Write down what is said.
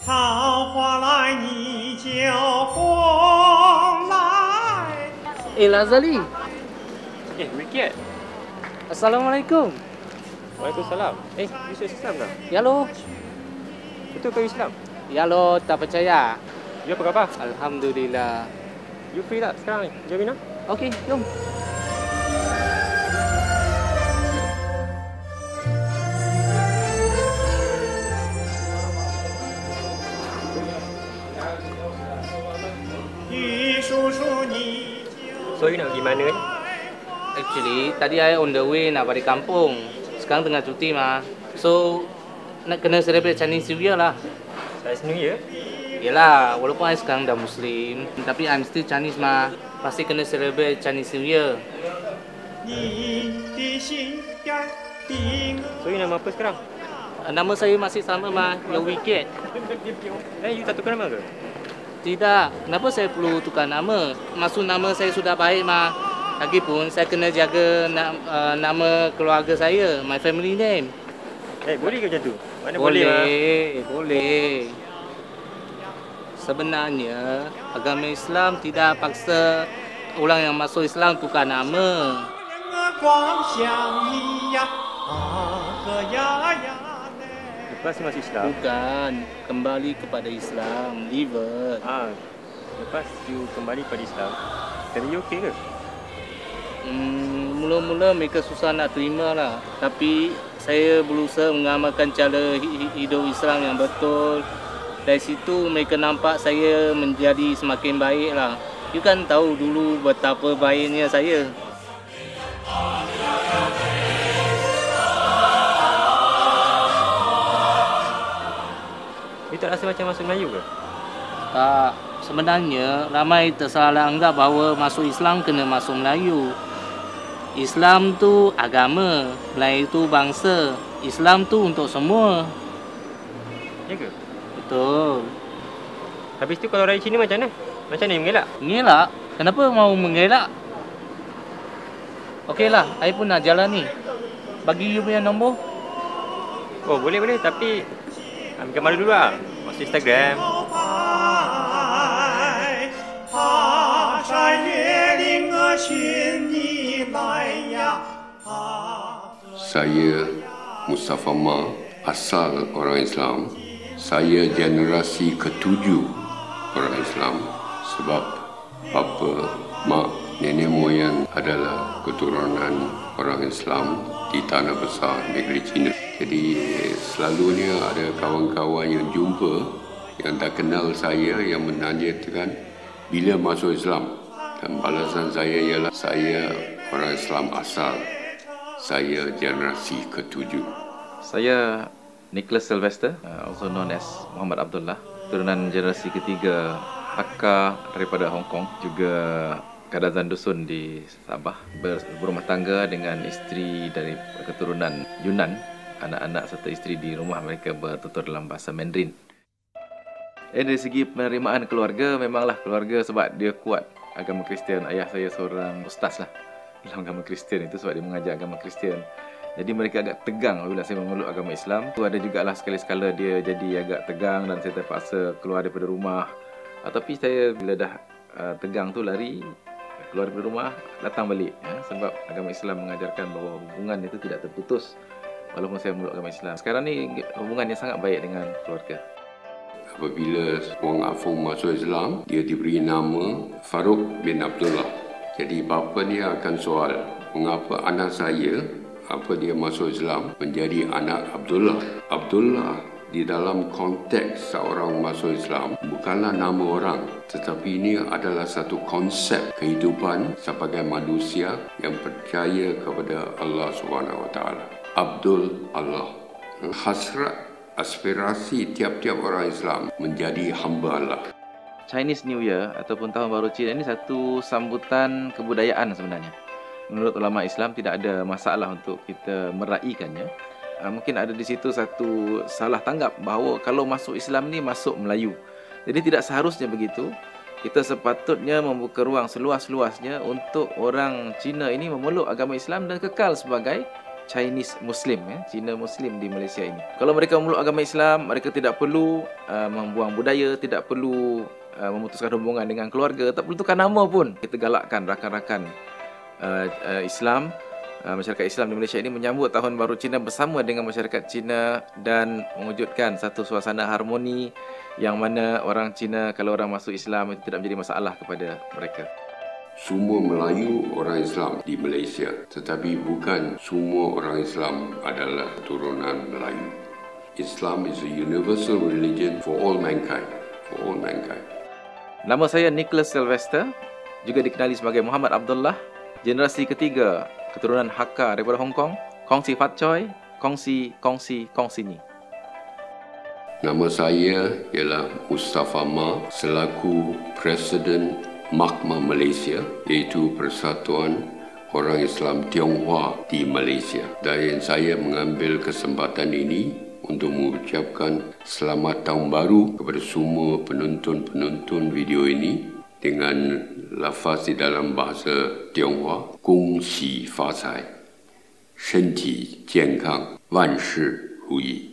桃花来你就红来。Lazali. Wikiat. Assalamualaikum. Waalaikumsalam. You Islam dah? Ya lo. Betul kau Islam? Ya lo, tak percaya. You apa khabar? Alhamdulillah. You free tak sekarang ni? Jom Mina. Okey, jom. So you nak pergi mana ni? Actually, tadi saya on the way nak balik kampung. Sekarang tengah cuti mah. So, nak kena celebrate Chinese New Year lah. Chinese New Year? Yelah, walaupun saya sekarang dah Muslim, tapi I'm still Chinese mah. Pasti kena celebrate Chinese New Year. So you nama apa sekarang? Nama saya masih sama mah, Yo Wicket. You tak tukar nama ke? Tidak, kenapa saya perlu tukar nama? Maksud nama saya sudah baik mah. Lagipun saya kena jaga nama keluarga saya, my family name. Boleh ke macam tu? Mana boleh? Boleh. Sebenarnya agama Islam tidak paksa orang yang masuk Islam tukar nama. Lepas ni masuk Islam? Bukan, kembali kepada Islam, liver. Lepas you kembali pada Islam, jadi you okey ke? Mula-mula mereka susah nak terima lah. Tapi saya berusaha mengamalkan cara hidup Islam yang betul. Dari situ mereka nampak saya menjadi semakin baik lah. You kan tahu dulu betapa baiknya saya. You tak rasa macam masuk Melayu ke? Tak, sebenarnya ramai tersalah anggap bahawa masuk Islam kena masuk Melayu. Islam tu agama, Melayu tu bangsa. Islam tu untuk semua. Ya ke? Betul. Habis tu kalau raya Cina macam mana? Macam mana you mengelak? Mengelak? Kenapa mau mengelak? Okeylah, saya pun nak jalan ni. Bagi you punya nombor. Oh, boleh. Tapi ambil gambar dulu lah. Masuk Instagram. Saya Mustafa Ma, asal orang Islam. Saya generasi ketujuh orang Islam sebab bapa, mak, nenek moyang adalah keturunan orang Islam di tanah besar negeri China. Jadi selalunya ada kawan-kawan yang jumpa yang tak kenal saya yang menanyakan bila masuk Islam. Dan balasan saya ialah saya orang Islam asal. Saya generasi ketujuh. Saya Nicholas Sylvester, also known as Muhammad Abdullah, turunan generasi ketiga Hakka daripada Hong Kong, juga kadazan dusun di Sabah, berumah tangga dengan isteri dari keturunan Yunan. Anak-anak serta isteri di rumah mereka bertutur dalam bahasa Mandarin. Dari segi penerimaan keluarga, memanglah keluarga sebab dia kuat agama Kristian. Ayah saya seorang ustaz lah dalam agama Kristian itu sebab dia mengajar agama Kristian. Jadi mereka agak tegang apabila saya memeluk agama Islam. Itu ada jugalah sekali-sekala dia jadi agak tegang dan saya terpaksa keluar daripada rumah. Tapi saya bila dah tegang tu lari, keluar daripada rumah, datang balik. Sebab agama Islam mengajarkan bahawa hubungan itu tidak terputus walaupun saya memeluk agama Islam. Sekarang ni hubungan yang sangat baik dengan keluarga. Apabila Wang Afung masuk Islam, dia diberi nama Farouk bin Abdullah. Jadi bapa dia akan soal, mengapa anak saya, apa dia masuk Islam, menjadi anak Abdullah. Abdullah di dalam konteks seorang masuk Islam bukanlah nama orang, tetapi ini adalah satu konsep kehidupan sebagai manusia yang percaya kepada Allah SWT. Abdul Allah. Hasrat aspirasi tiap-tiap orang Islam menjadi hamba Allah. Chinese New Year ataupun Tahun Baru Cina ini satu sambutan kebudayaan sebenarnya. Menurut ulama Islam tidak ada masalah untuk kita meraikannya. Mungkin ada di situ satu salah tanggap bahawa kalau masuk Islam ni masuk Melayu. Jadi tidak seharusnya begitu. Kita sepatutnya membuka ruang seluas-luasnya untuk orang Cina ini memeluk agama Islam dan kekal sebagai Chinese Muslim, Cina Muslim di Malaysia ini. Kalau mereka memeluk agama Islam, mereka tidak perlu membuang budaya, tidak perlu memutuskan hubungan dengan keluarga, tak perlu tukar nama pun. Kita galakkan rakan-rakan Islam, masyarakat Islam di Malaysia ini menyambut Tahun Baru Cina bersama dengan masyarakat Cina dan mewujudkan satu suasana harmoni yang mana orang Cina kalau orang masuk Islam itu tidak menjadi masalah kepada mereka. Semua Melayu orang Islam di Malaysia, tetapi bukan semua orang Islam adalah keturunan Melayu. Islam is a universal religion for all mankind. Nama saya Nicholas Sylvester, juga dikenali sebagai Muhammad Abdullah, generasi ketiga keturunan Hakka daripada Hong Kong, kongsi Fat Choi, kongsi ni. Nama saya ialah Mustafa Ma selaku Presiden MAKMA Malaysia, iaitu Persatuan Orang Islam Tionghoa di Malaysia. Dan saya mengambil kesempatan ini untuk mengucapkan selamat tahun baru kepada semua penonton-penonton video ini dengan lafaz di dalam bahasa Tionghoa, Gong Xi Fa Cai, Shen Ji Jian Kang, Wan Shi Ru Yi.